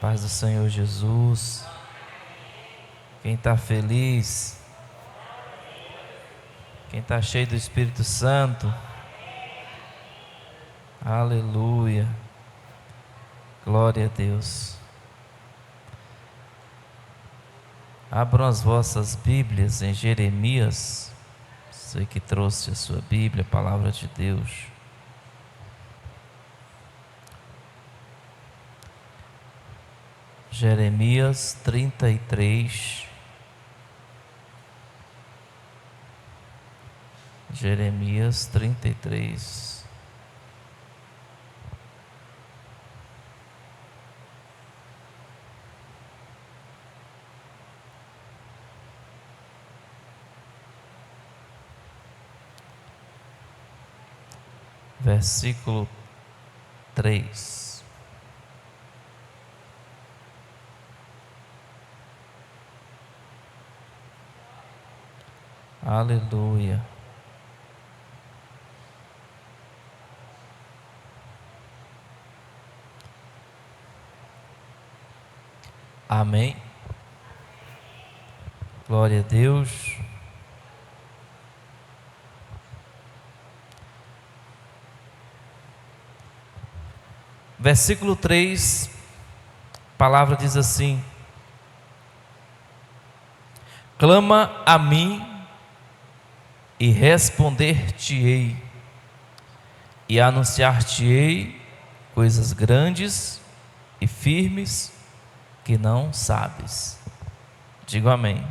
Paz do Senhor Jesus. Quem está feliz, quem está cheio do Espírito Santo, aleluia, glória a Deus. Abram as vossas Bíblias em Jeremias, você que trouxe a sua Bíblia, a palavra de Deus. Jeremias 33. Jeremias 33. Versículo 3. Aleluia. Amém. Glória a Deus. Versículo 3, a palavra diz assim: clama a mim e responder-te-ei, e anunciar-te-ei coisas grandes e firmes que não sabes. Digo amém.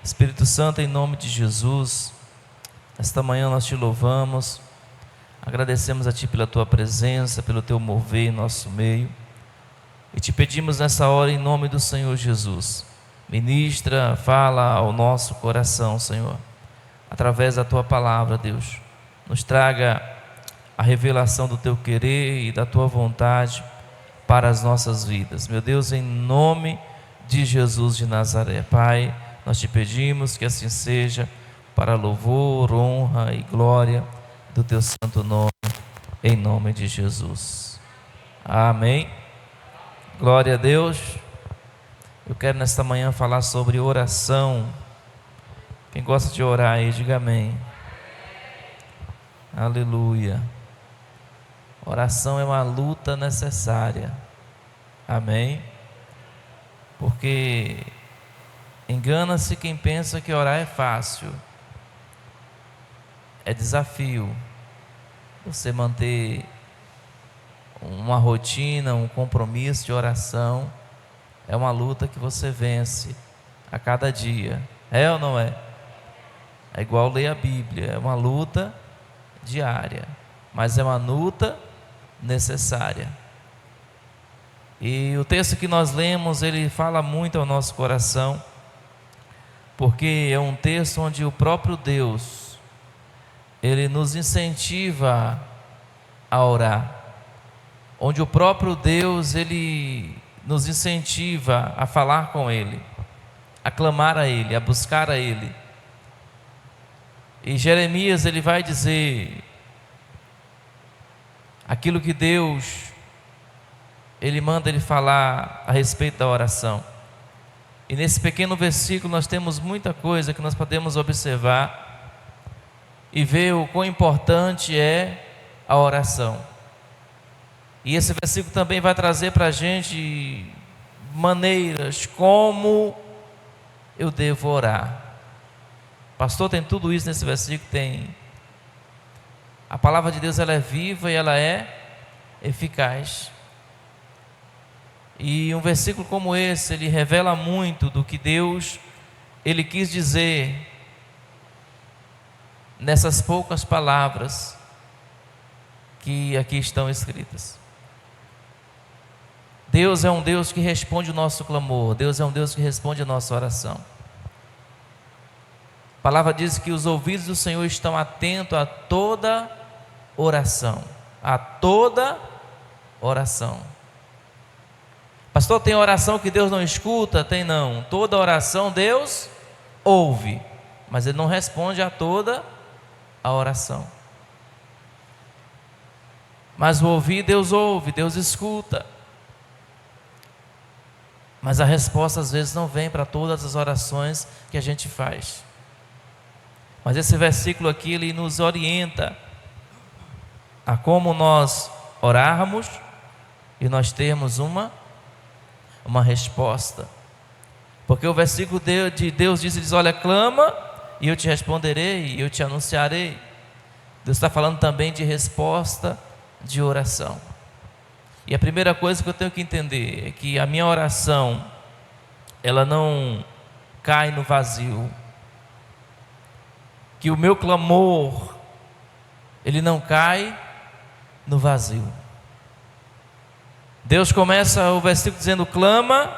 Espírito Santo, em nome de Jesus, esta manhã nós te louvamos, agradecemos a Ti pela Tua presença, pelo Teu mover em nosso meio, e te pedimos nessa hora em nome do Senhor Jesus, ministra, fala ao nosso coração, Senhor, através da Tua palavra, Deus, nos traga a revelação do Teu querer e da Tua vontade para as nossas vidas, meu Deus, em nome de Jesus de Nazaré. Pai, nós te pedimos que assim seja, para louvor, honra e glória do Teu santo nome, em nome de Jesus. Amém. Glória a Deus. Eu quero nesta manhã falar sobre oração. Quem gosta de orar aí, diga amém. Aleluia. Oração é uma luta necessária. Amém. Porque engana-se quem pensa que orar é fácil. É desafio você manter uma rotina, um compromisso de oração. É uma luta que você vence a cada dia. É ou não é? É igual ler a Bíblia. É uma luta diária, mas é uma luta necessária. E o texto que nós lemos, ele fala muito ao nosso coração, porque é um texto onde o próprio Deus, ele nos incentiva a orar, onde o próprio Deus, ele nos incentiva a falar com Ele, a clamar a Ele, a buscar a Ele. E Jeremias, ele vai dizer aquilo que Deus, ele manda ele falar a respeito da oração. E nesse pequeno versículo nós temos muita coisa que nós podemos observar e ver o quão importante é a oração. E esse versículo também vai trazer para a gente maneiras como eu devo orar. Pastor, tem tudo isso nesse versículo? Tem. A palavra de Deus, ela é viva e ela é eficaz. E um versículo como esse, ele revela muito do que Deus, ele quis dizer nessas poucas palavras que aqui estão escritas. Deus é um Deus que responde o nosso clamor. Deus é um Deus que responde a nossa oração. A palavra diz que os ouvidos do Senhor estão atentos a toda oração. A toda oração. Pastor, tem oração que Deus não escuta? Tem não. Toda oração Deus ouve, mas Ele não responde a toda a oração. Mas o ouvir, Deus ouve, Deus escuta. Mas a resposta às vezes não vem para todas as orações que a gente faz. Mas esse versículo aqui, ele nos orienta a como nós orarmos e nós termos uma resposta. Porque o versículo de Deus diz, olha, clama e eu te responderei e eu te anunciarei. Deus está falando também de resposta de oração. E a primeira coisa que eu tenho que entender é que a minha oração, ela não cai no vazio. Que o meu clamor, ele não cai no vazio. Deus começa o versículo dizendo, clama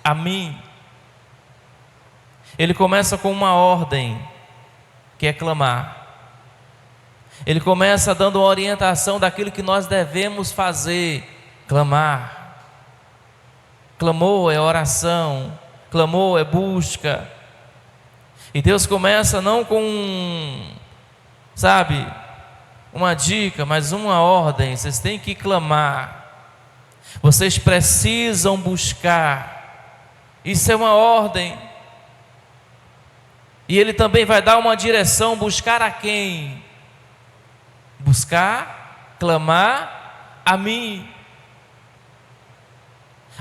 a mim. Ele começa com uma ordem, que é clamar. Ele começa dando uma orientação daquilo que nós devemos fazer, clamar. Clamor é oração, clamor é busca. E Deus começa não com, uma dica, mas uma ordem. Vocês têm que clamar, vocês precisam buscar. Isso é uma ordem. E Ele também vai dar uma direção. Buscar a quem? Buscar, clamar a mim.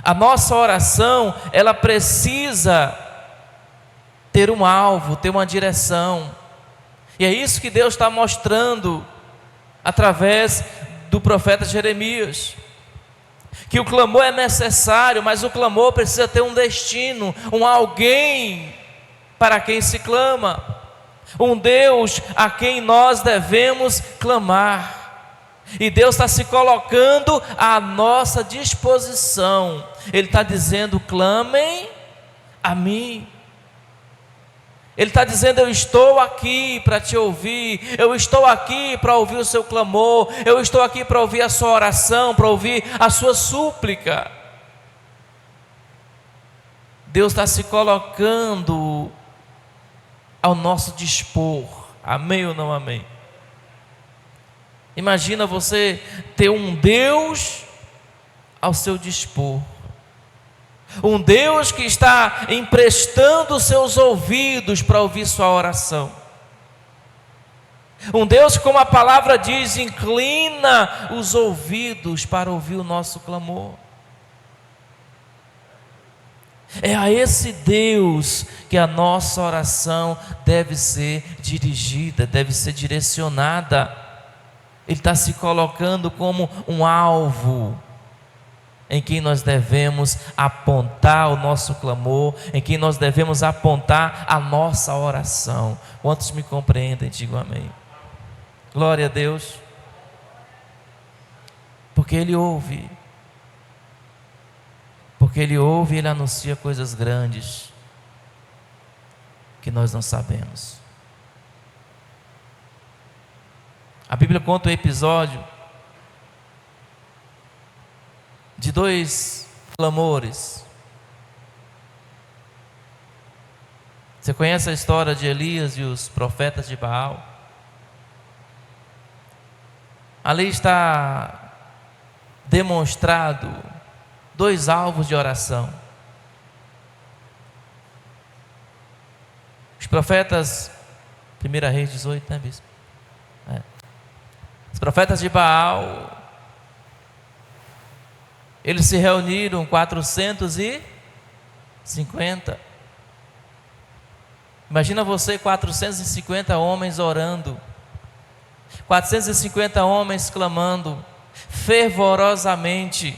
A nossa oração, ela precisa ter um alvo, ter uma direção. E é isso que Deus está mostrando através do profeta Jeremias. Que o clamor é necessário, mas o clamor precisa ter um destino, um alguém para quem se clama, um Deus a quem nós devemos clamar. E Deus está se colocando à nossa disposição. Ele está dizendo, clamem a mim. Ele está dizendo, eu estou aqui para te ouvir, eu estou aqui para ouvir o seu clamor, eu estou aqui para ouvir a sua oração, para ouvir a sua súplica. Deus está se colocando ao nosso dispor, amém ou não amém? Imagina você ter um Deus ao seu dispor, um Deus que está emprestando os seus ouvidos para ouvir sua oração, um Deus que, como a palavra diz, inclina os ouvidos para ouvir o nosso clamor. É a esse Deus que a nossa oração deve ser dirigida, deve ser direcionada. Ele está se colocando como um alvo em quem nós devemos apontar o nosso clamor, em quem nós devemos apontar a nossa oração. Quantos me compreendem? Digam amém. Glória a Deus. Porque Ele ouve. Porque Ele ouve e Ele anuncia coisas grandes que nós não sabemos. A Bíblia conta o episódio de 2 clamores. Você conhece a história de Elias e os profetas de Baal? Ali está demonstrado 2 alvos de oração. Os profetas, 1 Reis 18, né, bispo? Os profetas de Baal, eles se reuniram 450. Imagina você, 450 homens orando, 450 homens clamando fervorosamente,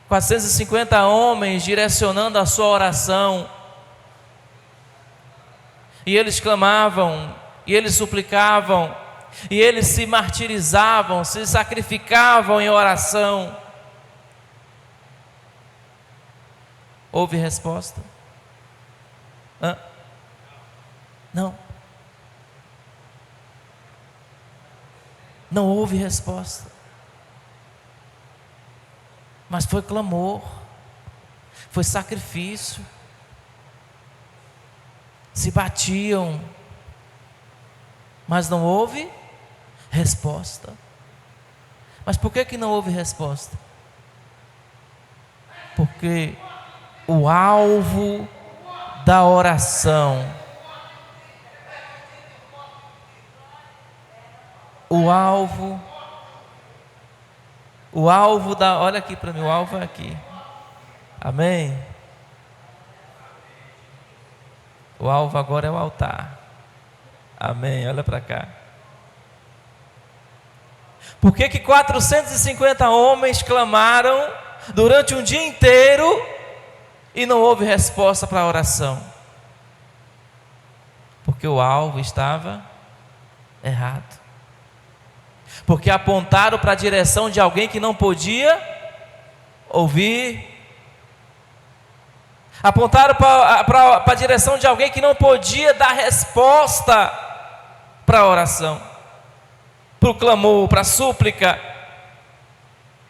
450 homens direcionando a sua oração. E eles clamavam, e eles suplicavam, e eles se martirizavam, se sacrificavam em oração. Houve resposta? Não. Não houve resposta. Mas foi clamor, foi sacrifício. Se batiam, mas não houve resposta. Mas por que não houve resposta? que o alvo da oração, olha aqui para mim, o alvo é aqui, amém? O alvo agora é o altar, amém? Olha para cá. Por que 450 homens clamaram durante um dia inteiro e não houve resposta para a oração? Porque o alvo estava errado. Porque apontaram para a direção de alguém que não podia ouvir. Apontaram para a direção de alguém que não podia dar resposta para a oração, para o clamor, para a súplica.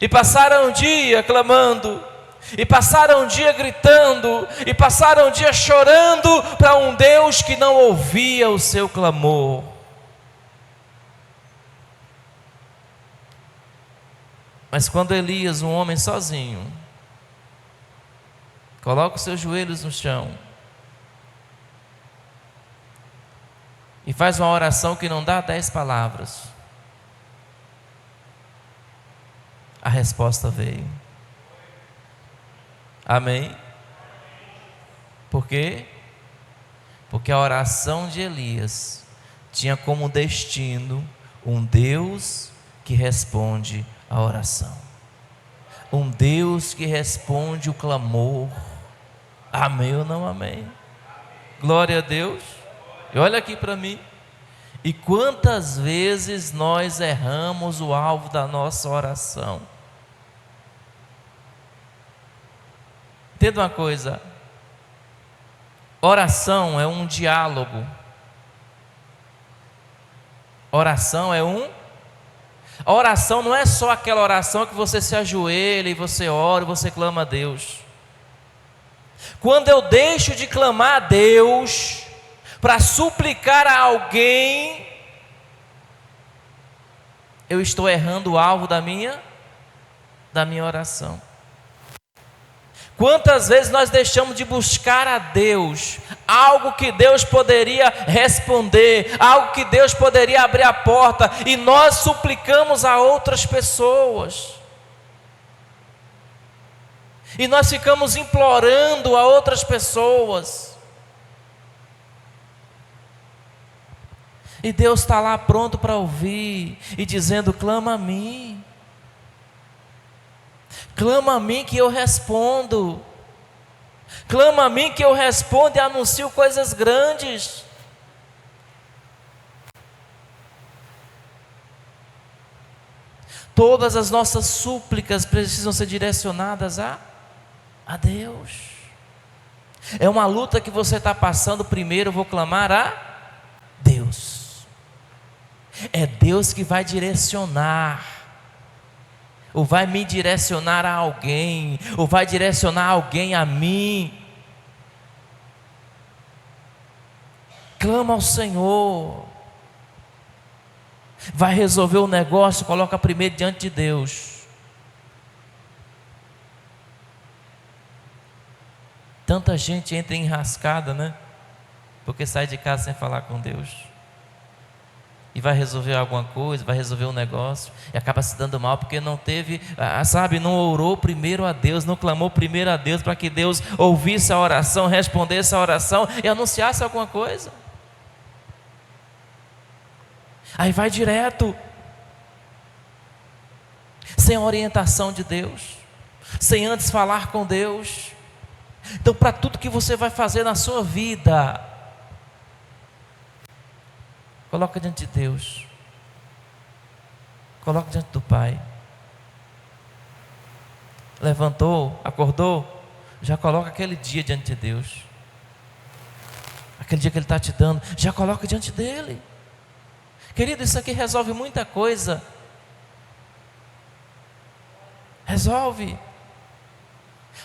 E passaram um dia clamando, e passaram um dia gritando, e passaram um dia chorando para um Deus que não ouvia o seu clamor. Mas quando Elias, um homem sozinho, coloca os seus joelhos no chão e faz uma oração que não dá 10 palavras, a resposta veio. Amém? Por quê? Porque a oração de Elias tinha como destino um Deus que responde a oração, um Deus que responde o clamor. Amém ou não amém? Glória a Deus. E olha aqui para mim. E quantas vezes nós erramos o alvo da nossa oração? Entenda uma coisa: oração é um diálogo. A oração não é só aquela oração que você se ajoelha e você ora e você clama a Deus. Quando eu deixo de clamar a Deus para suplicar a alguém, eu estou errando o alvo da minha oração. Quantas vezes nós deixamos de buscar a Deus, algo que Deus poderia responder, algo que Deus poderia abrir a porta, e nós suplicamos a outras pessoas, e nós ficamos implorando a outras pessoas, e Deus está lá pronto para ouvir, e dizendo: clama a mim. Clama a mim que eu respondo. Clama a mim que eu respondo e anuncio coisas grandes. Todas as nossas súplicas precisam ser direcionadas a Deus. É uma luta que você está passando. Primeiro eu vou clamar a Deus. É Deus que vai direcionar, ou vai me direcionar a alguém, ou vai direcionar alguém a mim. Clama ao Senhor. Vai resolver o negócio, coloca primeiro diante de Deus. Tanta gente entra enrascada, né? Porque sai de casa sem falar com Deus. E vai resolver alguma coisa, vai resolver um negócio, e acaba se dando mal porque não teve, não orou primeiro a Deus, não clamou primeiro a Deus para que Deus ouvisse a oração, respondesse a oração e anunciasse alguma coisa. Aí vai direto, sem a orientação de Deus, sem antes falar com Deus. Então, para tudo que você vai fazer na sua vida, coloca diante de Deus, coloca diante do Pai. Levantou, acordou, já coloca aquele dia diante de Deus, aquele dia que Ele está te dando, já coloca diante dEle. Querido, isso aqui resolve muita coisa. Resolve.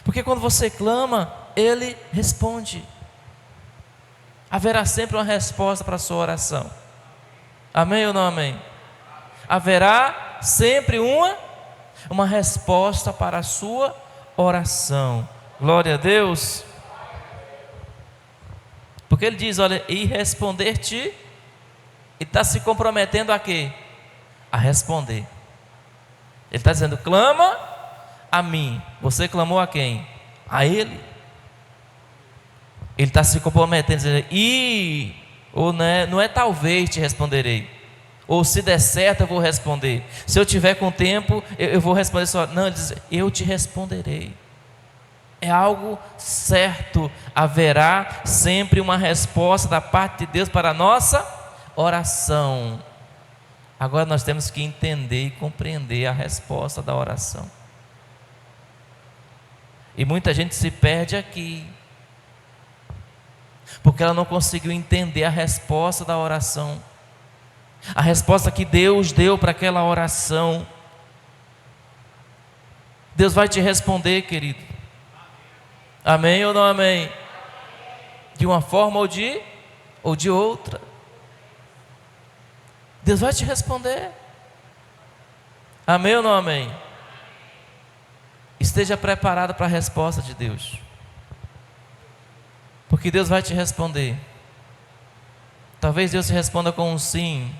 Porque quando você clama, Ele responde. Haverá sempre uma resposta para a sua oração. Amém ou não amém? Haverá sempre uma resposta para a sua oração. Glória a Deus. Porque ele diz, olha, e responder-te, ele está se comprometendo a quê? A responder. Ele está dizendo, clama a mim. Você clamou a quem? A ele. Ele está se comprometendo, dizendo, ou não é talvez te responderei, ou se der certo eu vou responder, se eu tiver com tempo eu vou responder só. Não, ele diz, eu te responderei. É algo certo, haverá sempre uma resposta da parte de Deus para a nossa oração. Agora nós temos que entender e compreender a resposta da oração. E muita gente se perde aqui, porque ela não conseguiu entender a resposta da oração, a resposta que Deus deu para aquela oração. Deus vai te responder, querido. Amém ou não amém? De uma forma ou de outra. Deus vai te responder. Amém ou não amém? Esteja preparado para a resposta de Deus, porque Deus vai te responder. Talvez Deus te responda com um sim.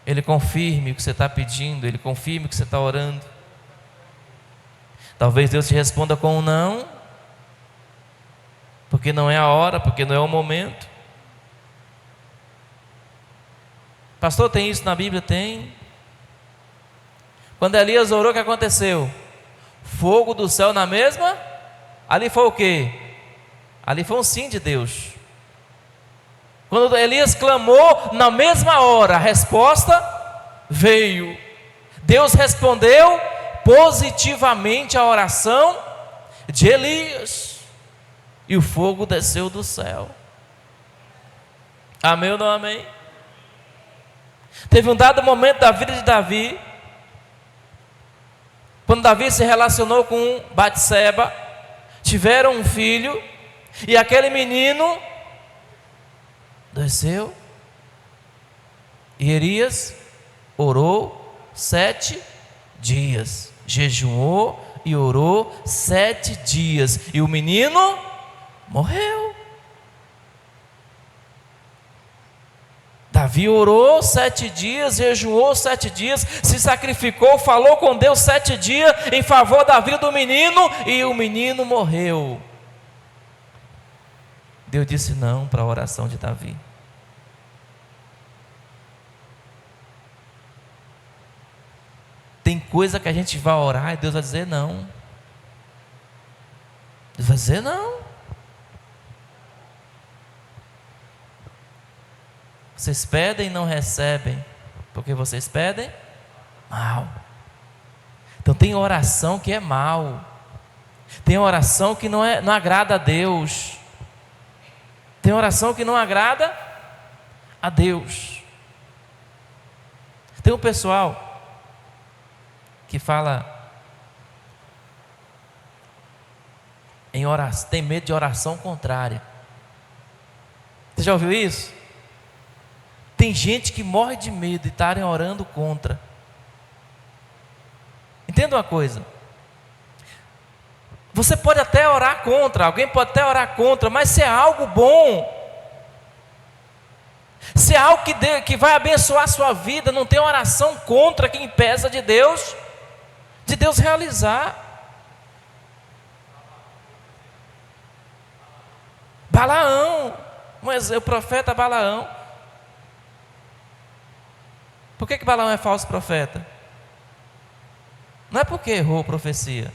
Ele confirme o que você está pedindo, Ele confirme o que você está orando. Talvez Deus te responda com um não, porque não é a hora, porque não é o momento. Pastor, tem isso na Bíblia? Tem. Quando Elias orou, o que aconteceu? Fogo do céu na mesma. Ali foi o quê? Ali foi um sim de Deus. Quando Elias clamou, na mesma hora, a resposta veio. Deus respondeu positivamente a oração de Elias, e o fogo desceu do céu. Amém ou não amém? Teve um dado momento da vida de Davi, quando Davi se relacionou com Batseba, tiveram um filho, e aquele menino desceu, e Elias orou 7 dias, jejuou e orou 7 dias, e o menino morreu. Davi orou 7 dias, jejuou 7 dias, se sacrificou, falou com Deus 7 dias em favor da vida do menino, e o menino morreu. Deus disse não para a oração de Davi. Tem coisa que a gente vai orar e Deus vai dizer não. Deus vai dizer não. Vocês pedem e não recebem, porque vocês pedem mal. Então tem oração que é mal. Tem oração que não agrada a Deus. Tem oração que não agrada a Deus. Tem um pessoal que fala em oração, tem medo de oração contrária. Você já ouviu isso? Tem gente que morre de medo de estarem orando contra. Entenda uma coisa. Você pode até orar contra, alguém pode até orar contra, mas se é algo bom, se é algo que vai abençoar a sua vida, não tem oração contra que impeça de Deus realizar. Balaão, o profeta Balaão. Por que Balaão é falso profeta? Não é porque errou profecia,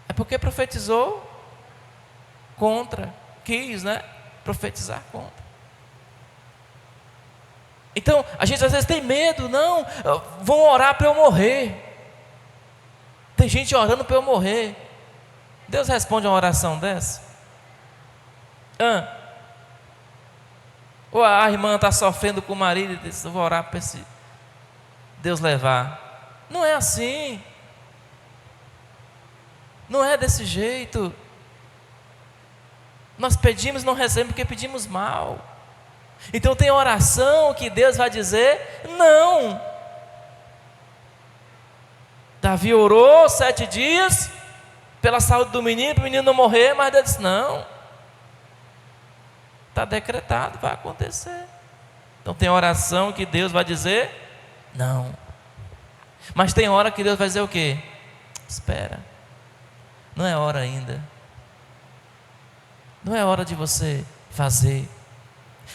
é porque profetizou contra, quis, profetizar contra. Então, a gente às vezes tem medo, não, vão orar para eu morrer. Tem gente orando para eu morrer. Deus responde a uma oração dessa? Ou a irmã está sofrendo com o marido e diz, eu vou orar para esse Deus levar. Não é assim. Não é desse jeito. Nós pedimos e não recebemos porque pedimos mal. Então tem oração que Deus vai dizer não. Davi orou 7 dias pela saúde do menino, para o menino não morrer, mas Deus disse: não, está decretado, vai acontecer. Então tem oração que Deus vai dizer não, mas tem hora que Deus vai dizer o quê? Espera, não é hora ainda, não é hora de você fazer,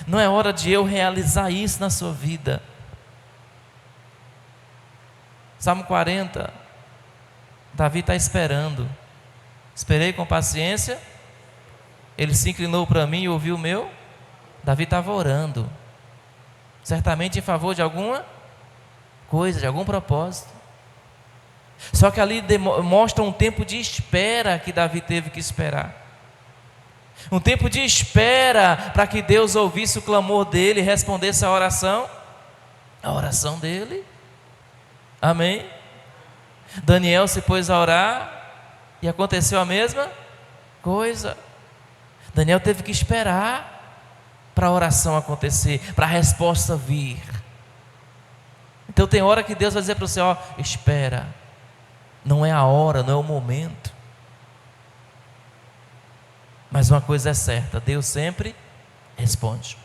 não é hora de eu realizar isso na sua vida. Salmo 40, Davi está esperando. Esperei com paciência, ele se inclinou para mim e ouviu o meu. Davi estava orando, certamente em favor de alguma coisa, de algum propósito. Só que ali mostra um tempo de espera que Davi teve que esperar. Um tempo de espera para que Deus ouvisse o clamor dele e respondesse a oração dele. Amém? Daniel se pôs a orar e aconteceu a mesma coisa. Daniel teve que esperar para a oração acontecer, para a resposta vir. Então tem hora que Deus vai dizer para você: ó, espera, não é a hora, não é o momento. Mas uma coisa é certa, Deus sempre responde.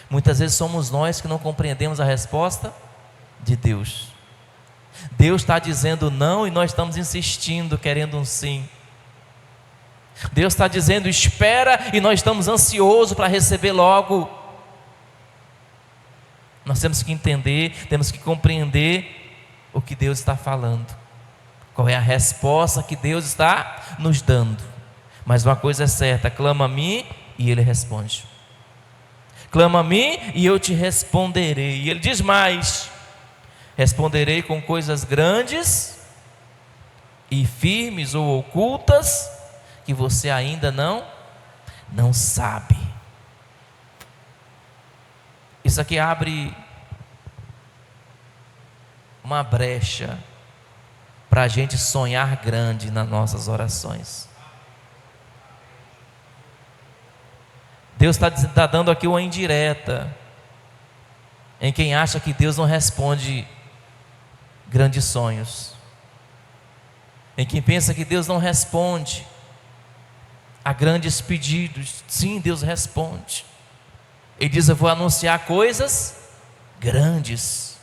Muitas vezes somos nós que não compreendemos a resposta de Deus. Deus está dizendo não e nós estamos insistindo, querendo um sim. Deus está dizendo espera e nós estamos ansiosos para receber logo. Nós temos que entender, temos que compreender o que Deus está falando, qual é a resposta que Deus está nos dando. Mas uma coisa é certa: clama a mim e Ele responde. Clama a mim e eu te responderei. E Ele diz mais: responderei com coisas grandes e firmes ou ocultas que você ainda não sabe. Isso aqui abre uma brecha para a gente sonhar grande nas nossas orações. Deus está dando aqui uma indireta em quem acha que Deus não responde grandes sonhos, em quem pensa que Deus não responde a grandes pedidos. Sim, Deus responde. Ele diz: eu vou anunciar coisas grandes,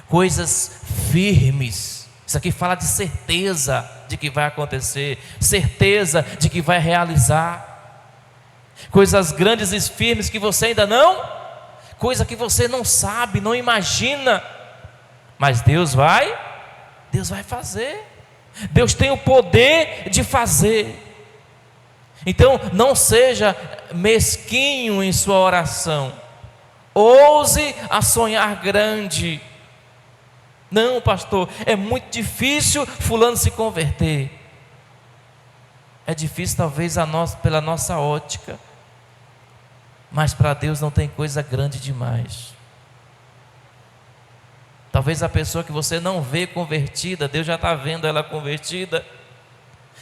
coisas firmes. Isso aqui fala de certeza de que vai acontecer, certeza de que vai realizar. Coisas grandes e firmes que você ainda não, coisa que você não sabe, não imagina, mas Deus vai fazer. Deus tem o poder de fazer. Então não seja mesquinho em sua oração, ouse a sonhar grande. Não, pastor, é muito difícil fulano se converter. É difícil talvez pela nossa ótica, mas para Deus não tem coisa grande demais. Talvez a pessoa que você não vê convertida, Deus já está vendo ela convertida.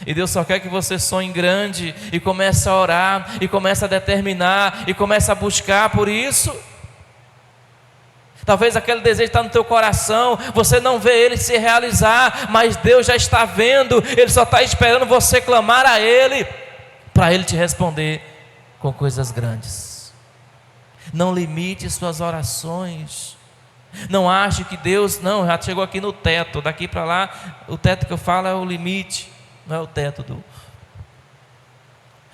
E Deus só quer que você sonhe grande e comece a orar, e comece a determinar, e comece a buscar por isso. Talvez aquele desejo está no teu coração, você não vê ele se realizar, mas Deus já está vendo, Ele só está esperando você clamar a Ele, para Ele te responder com coisas grandes. Não limite suas orações. Não ache que Deus, não, já chegou aqui no teto, daqui para lá, o teto que eu falo é o limite, não é o teto do...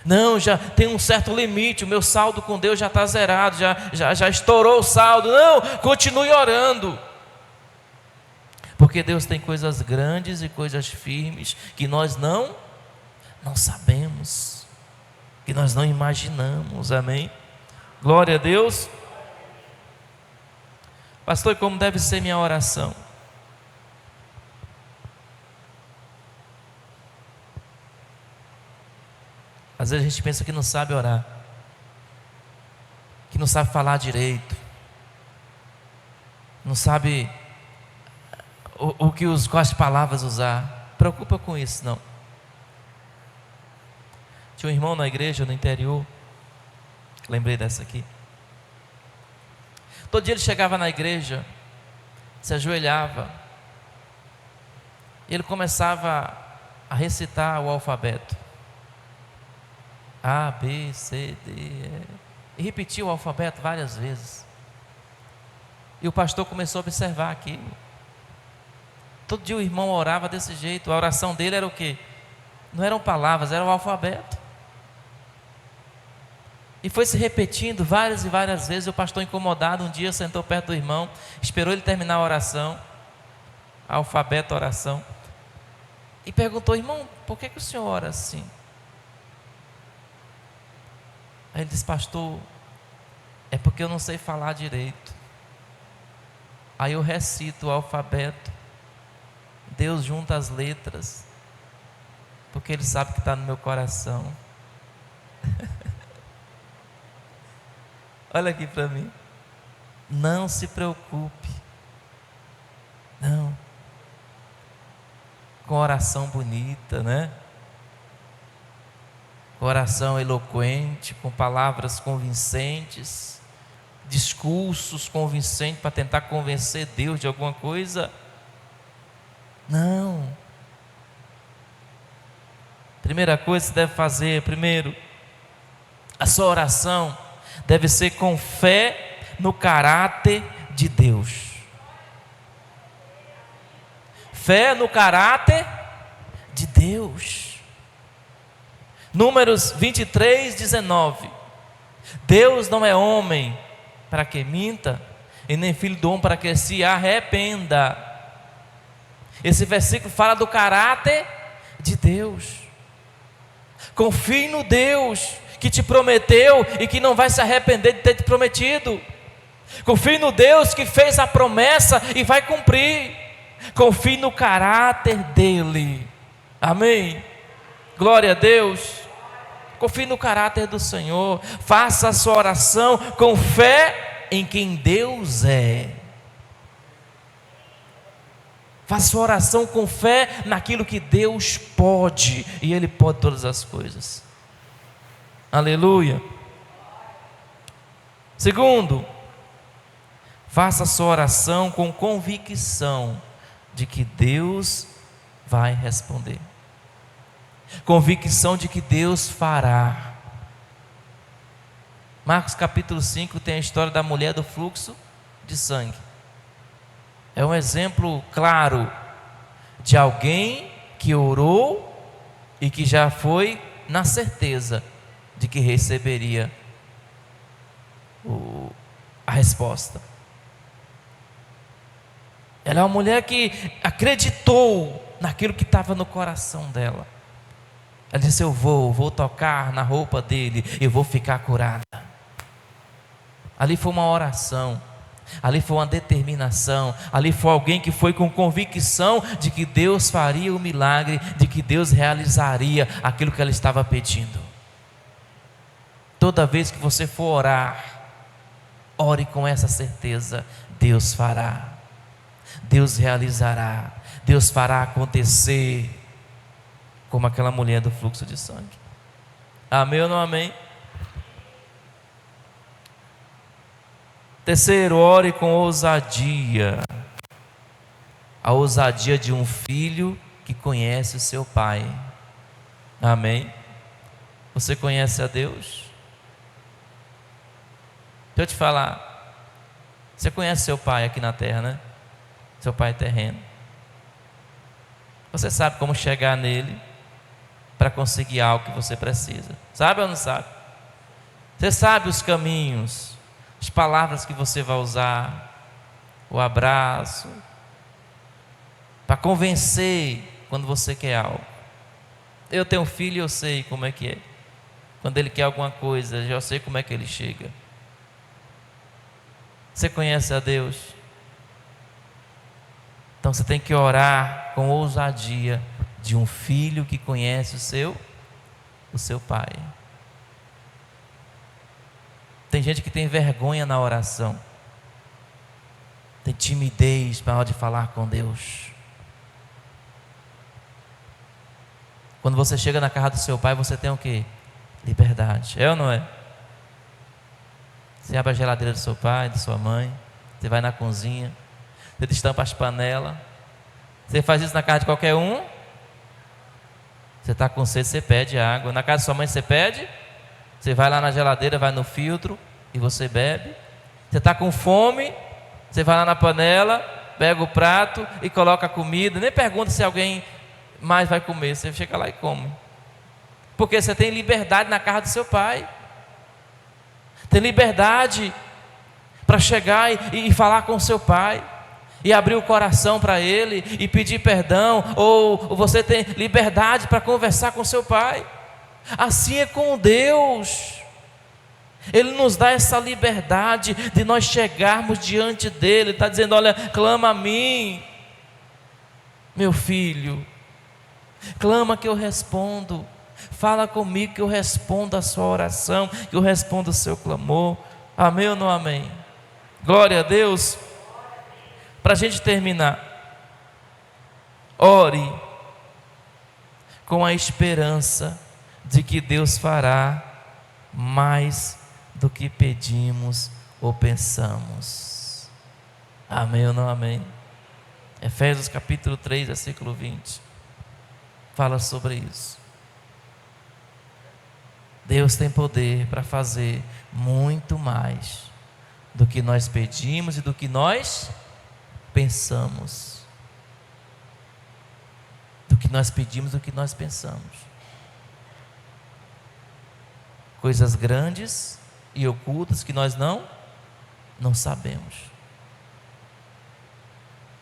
Não, já tem um certo limite, o meu saldo com Deus já está zerado, já estourou o saldo. Não, continue orando, porque Deus tem coisas grandes e coisas firmes que nós não sabemos, que nós não imaginamos. Amém? Glória a Deus. Pastor, como deve ser minha oração? Às vezes a gente pensa que não sabe orar, que não sabe falar direito, não sabe quais palavras usar. Preocupa com isso não. Tinha um irmão na igreja no interior, lembrei dessa aqui. Todo dia ele chegava na igreja, se ajoelhava, Ele começava a recitar o alfabeto. A, B, C, D, E. E repetia o alfabeto várias vezes. E o pastor começou a observar aquilo. Todo dia o irmão orava desse jeito. A oração dele era o quê? Não eram palavras, era o alfabeto. E foi se repetindo várias e várias vezes. O pastor, incomodado, um dia sentou perto do irmão, esperou ele terminar a oração, alfabeto, oração, e perguntou: irmão, por que o senhor ora assim? Aí ele disse: pastor, é porque eu não sei falar direito. Aí eu recito o alfabeto, Deus junta as letras, porque Ele sabe que está no meu coração. Olha aqui para mim. Não se preocupe. Não. Com oração bonita, né? Com oração eloquente, com palavras convincentes, discursos convincentes para tentar convencer Deus de alguma coisa. Não. Primeira coisa que você deve fazer, primeiro, a sua oração deve ser com fé no caráter de Deus. Fé no caráter de Deus. Números 23, 19. Deus não é homem para que minta, e nem filho do homem para que se arrependa. Esse versículo fala do caráter de Deus. Confie no Deus que te prometeu e que não vai se arrepender de ter te prometido. Confie no Deus que fez a promessa e vai cumprir. Confie no caráter dele. Amém? Glória a Deus. Confie no caráter do Senhor. Faça a sua oração com fé em quem Deus é. Faça sua oração com fé naquilo que Deus pode, e Ele pode todas as coisas. Aleluia. Segundo, faça sua oração com convicção de que Deus vai responder. Convicção de que Deus fará. Marcos capítulo 5 tem a história da mulher do fluxo de sangue. É um exemplo claro de alguém que orou e que já foi na certeza de que receberia a resposta. Ela é uma mulher que acreditou naquilo que estava no coração dela. Ela disse: eu vou tocar na roupa dele, eu vou ficar curada. Ali foi uma oração. Ali foi uma determinação. Ali foi alguém que foi com convicção de que Deus faria o milagre, de que Deus realizaria aquilo que ela estava pedindo. Toda vez que você for orar, ore com essa certeza: Deus fará, Deus realizará, Deus fará acontecer, como aquela mulher do fluxo de sangue. Amém ou não amém? Terceiro, ore com ousadia. A ousadia de um filho que conhece o seu pai. Amém? Você conhece a Deus? Deixa eu te falar. Você conhece seu pai aqui na terra, né? Seu pai terreno. Você sabe como chegar nele para conseguir algo que você precisa. Sabe ou não sabe? Você sabe os caminhos, as palavras que você vai usar, o abraço, para convencer quando você quer algo. Eu tenho um filho e eu sei como é que é. Quando ele quer alguma coisa, eu já sei como é que ele chega. Você conhece a Deus? Então você tem que orar com ousadia de um filho que conhece o seu pai. Tem gente que tem vergonha na oração, tem timidez na hora de falar com Deus. Quando você chega na casa do seu pai, você tem o quê? Liberdade. É ou não é? Você abre a geladeira do seu pai, da sua mãe, você vai na cozinha, você destampa as panelas, Você faz isso na casa de qualquer um? Você está com sede, você pede água. Na casa de sua mãe você pede? Você vai lá na geladeira, vai no filtro e você bebe. Você está com fome? Você vai lá na panela, pega o prato e coloca a comida. Nem pergunta se alguém mais vai comer. Você chega lá e come. Porque você tem liberdade na casa do seu pai. Tem liberdade para chegar e falar com o seu pai. E abrir o coração para ele e pedir perdão. Ou você tem liberdade para conversar com o seu pai. Assim é com Deus. Ele nos dá essa liberdade de nós chegarmos diante dele. Ele está dizendo: olha, clama a mim, meu filho. Clama que eu respondo. Fala comigo que eu respondo a sua oração, que eu respondo o seu clamor. Amém ou não amém? Glória a Deus. Para a gente terminar, ore com a esperança de que Deus fará mais do que pedimos ou pensamos. Amém ou não amém? Efésios capítulo 3, versículo 20 fala sobre isso. Deus tem poder para fazer muito mais do que nós pedimos e do que nós pensamos. Do que nós pedimos, do que nós pensamos. Coisas grandes e ocultas que nós não sabemos.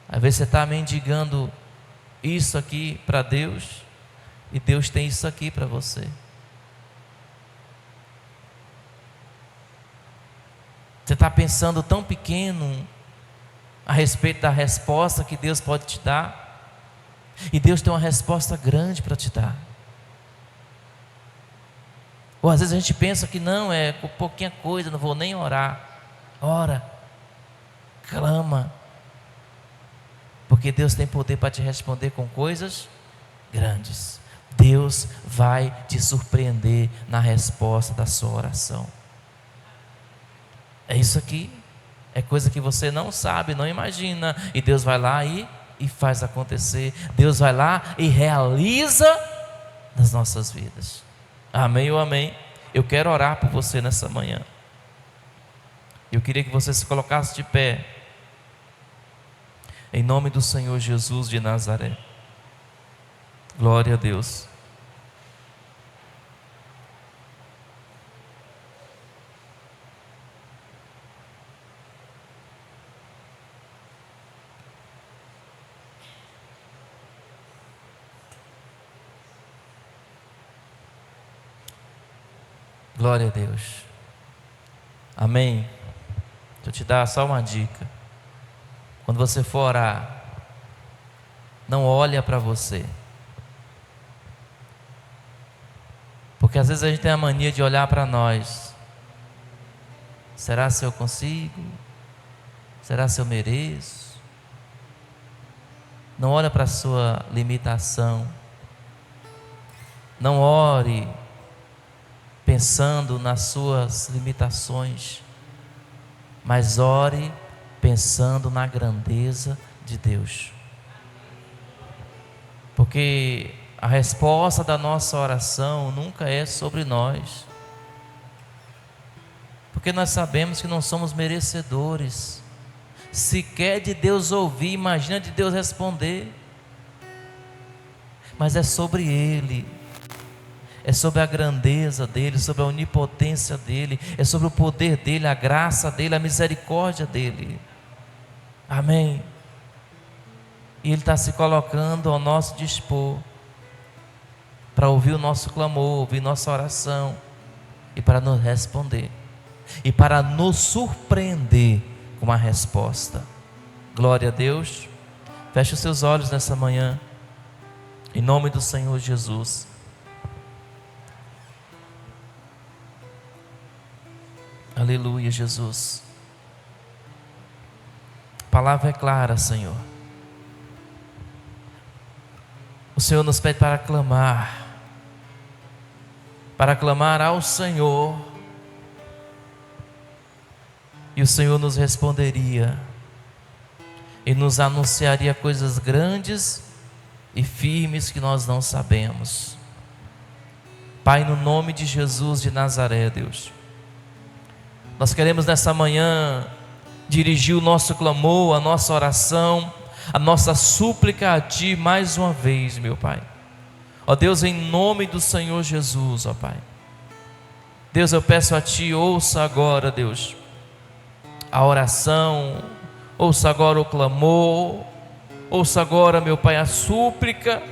Às vezes você está mendigando isso aqui para Deus, e Deus tem isso aqui para você. Você está pensando tão pequeno a respeito da resposta que Deus pode te dar, e Deus tem uma resposta grande para te dar. Ou às vezes a gente pensa que não, é pouquinha coisa, não vou nem orar. Ora, clama, porque Deus tem poder para te responder com coisas grandes. Deus vai te surpreender na resposta da sua oração. É isso aqui, é coisa que você não sabe, não imagina, e Deus vai lá e faz acontecer. Deus vai lá e realiza nas nossas vidas. Amém ou amém? Eu quero orar por você nessa manhã. Eu queria que você se colocasse de pé, em nome do Senhor Jesus de Nazaré. Glória a Deus. Glória a Deus. Amém. Deixa eu te dar só uma dica. Quando você for orar, não olha para você. Porque às vezes a gente tem a mania de olhar para nós. Será se eu consigo? Será se eu mereço? Não olha para a sua limitação. Não ore pensando nas suas limitações, mas ore pensando na grandeza de Deus. Porque a resposta da nossa oração nunca é sobre nós. Porque nós sabemos que não somos merecedores sequer de Deus ouvir, imagina de Deus responder. Mas é sobre Ele, é sobre a grandeza dEle, sobre a onipotência dEle, é sobre o poder dEle, a graça dEle, a misericórdia dEle. Amém. E Ele está se colocando ao nosso dispor, para ouvir o nosso clamor, ouvir nossa oração, e para nos responder, e para nos surpreender com uma resposta. Glória a Deus. Feche os seus olhos nessa manhã, em nome do Senhor Jesus. Aleluia, Jesus. A palavra é clara, Senhor. O Senhor nos pede para clamar ao Senhor, e o Senhor nos responderia. e nos anunciaria coisas grandes e firmes que nós não sabemos. Pai, no nome de Jesus de Nazaré, Deus, nós queremos nessa manhã dirigir o nosso clamor, a nossa oração, a nossa súplica a Ti mais uma vez, meu Pai. Ó Deus, em nome do Senhor Jesus, ó Pai. Deus, eu peço a Ti, ouça agora, Deus, a oração, ouça agora o clamor, ouça agora, meu Pai, a súplica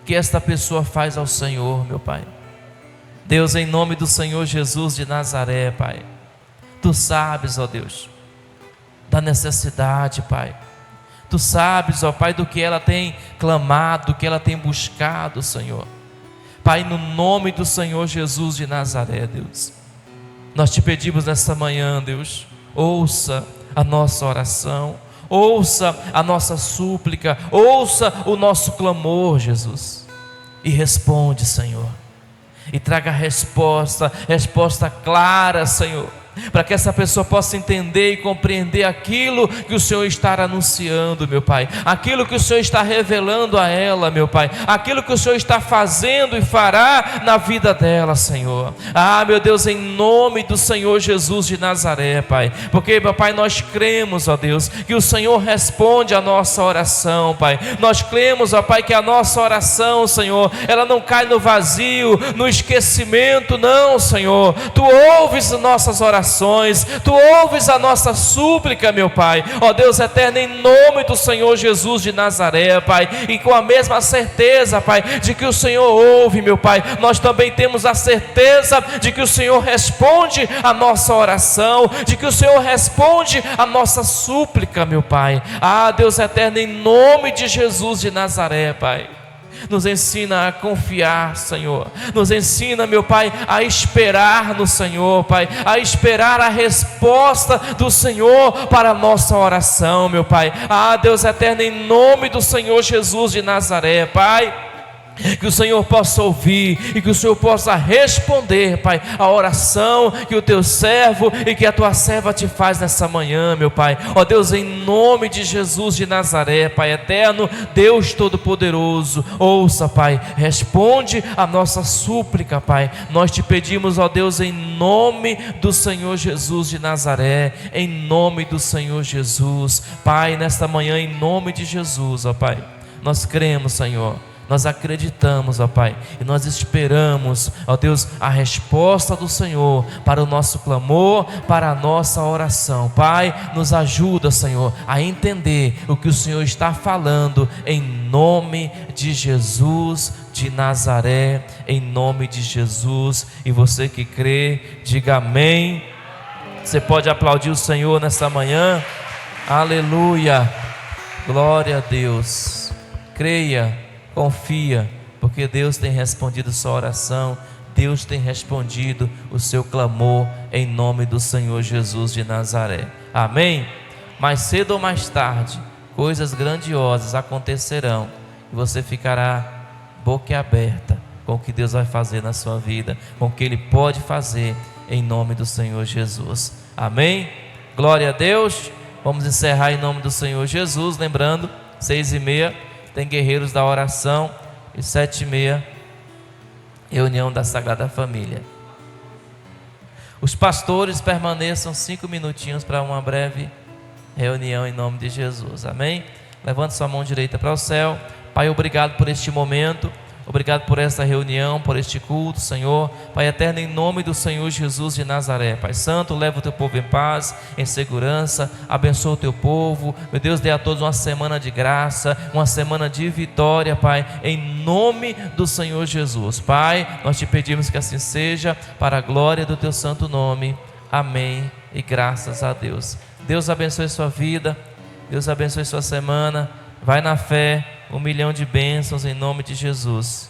que esta pessoa faz ao Senhor, meu Pai. Deus, em nome do Senhor Jesus de Nazaré, Pai, Tu sabes, ó Deus, da necessidade, Pai. Tu sabes, ó Pai, do que ela tem clamado, do que ela tem buscado, Senhor. Pai, no nome do Senhor Jesus de Nazaré, Deus, nós Te pedimos nessa manhã, Deus, ouça a nossa oração, ouça a nossa súplica, ouça o nosso clamor, Jesus, e responde, Senhor, e traga resposta clara, Senhor, para que essa pessoa possa entender e compreender aquilo que o Senhor está anunciando, meu Pai, aquilo que o Senhor está revelando a ela, meu Pai, aquilo que o Senhor está fazendo e fará na vida dela, Senhor. Ah, meu Deus, em nome do Senhor Jesus de Nazaré, Pai, porque, meu Pai, nós cremos, ó Deus, que o Senhor responde a nossa oração, Pai. Nós cremos, ó Pai, que a nossa oração, Senhor, ela não cai no vazio, no esquecimento, não, Senhor. Tu ouves nossas orações, Tu ouves a nossa súplica, meu Pai, ó Deus eterno, em nome do Senhor Jesus de Nazaré, Pai, e com a mesma certeza, Pai, de que o Senhor ouve, meu Pai, nós também temos a certeza de que o Senhor responde a nossa oração, de que o Senhor responde a nossa súplica, meu Pai. Ah, Deus eterno, em nome de Jesus de Nazaré, Pai, nos ensina a confiar, Senhor. Nos ensina, meu Pai, a esperar no Senhor, Pai, a esperar a resposta do Senhor para a nossa oração, meu Pai. Ah, Deus eterno, em nome do Senhor Jesus de Nazaré, Pai, que o Senhor possa ouvir e que o Senhor possa responder, Pai, a oração que o Teu servo e que a Tua serva te faz nessa manhã, meu Pai. Ó Deus, em nome de Jesus de Nazaré, Pai eterno, Deus Todo-Poderoso, ouça, Pai, responde a nossa súplica, Pai. Nós Te pedimos, ó Deus, em nome do Senhor Jesus de Nazaré, em nome do Senhor Jesus, Pai, nesta manhã, em nome de Jesus, ó Pai, nós cremos, Senhor. Nós acreditamos, ó Pai, e nós esperamos, ó Deus, a resposta do Senhor para o nosso clamor, para a nossa oração. Pai, nos ajuda, Senhor, a entender o que o Senhor está falando, em nome de Jesus de Nazaré, em nome de Jesus. E você que crê, diga amém. Você pode aplaudir o Senhor nessa manhã. Aleluia, glória a Deus. Creia, confia, porque Deus tem respondido sua oração, Deus tem respondido o seu clamor, em nome do Senhor Jesus de Nazaré. Amém? Mais cedo ou mais tarde, coisas grandiosas acontecerão e você ficará boquiaberta com o que Deus vai fazer na sua vida, com o que Ele pode fazer, em nome do Senhor Jesus. Amém? Glória a Deus. Vamos encerrar em nome do Senhor Jesus, lembrando, 6h30 tem Guerreiros da Oração e 7h30 reunião da Sagrada Família. Os pastores permaneçam 5 minutinhos para uma breve reunião em nome de Jesus. Amém? Levante sua mão direita para o céu. Pai, obrigado por este momento. Obrigado por esta reunião, por este culto, Senhor. Pai eterno, em nome do Senhor Jesus de Nazaré. Pai santo, leva o Teu povo em paz, em segurança. Abençoa o Teu povo. Meu Deus, dê a todos uma semana de graça, uma semana de vitória, Pai, em nome do Senhor Jesus. Pai, nós Te pedimos que assim seja, para a glória do Teu santo nome. Amém e graças a Deus. Deus abençoe sua vida. Deus abençoe sua semana. Vai na fé. 1 milhão de bênçãos em nome de Jesus.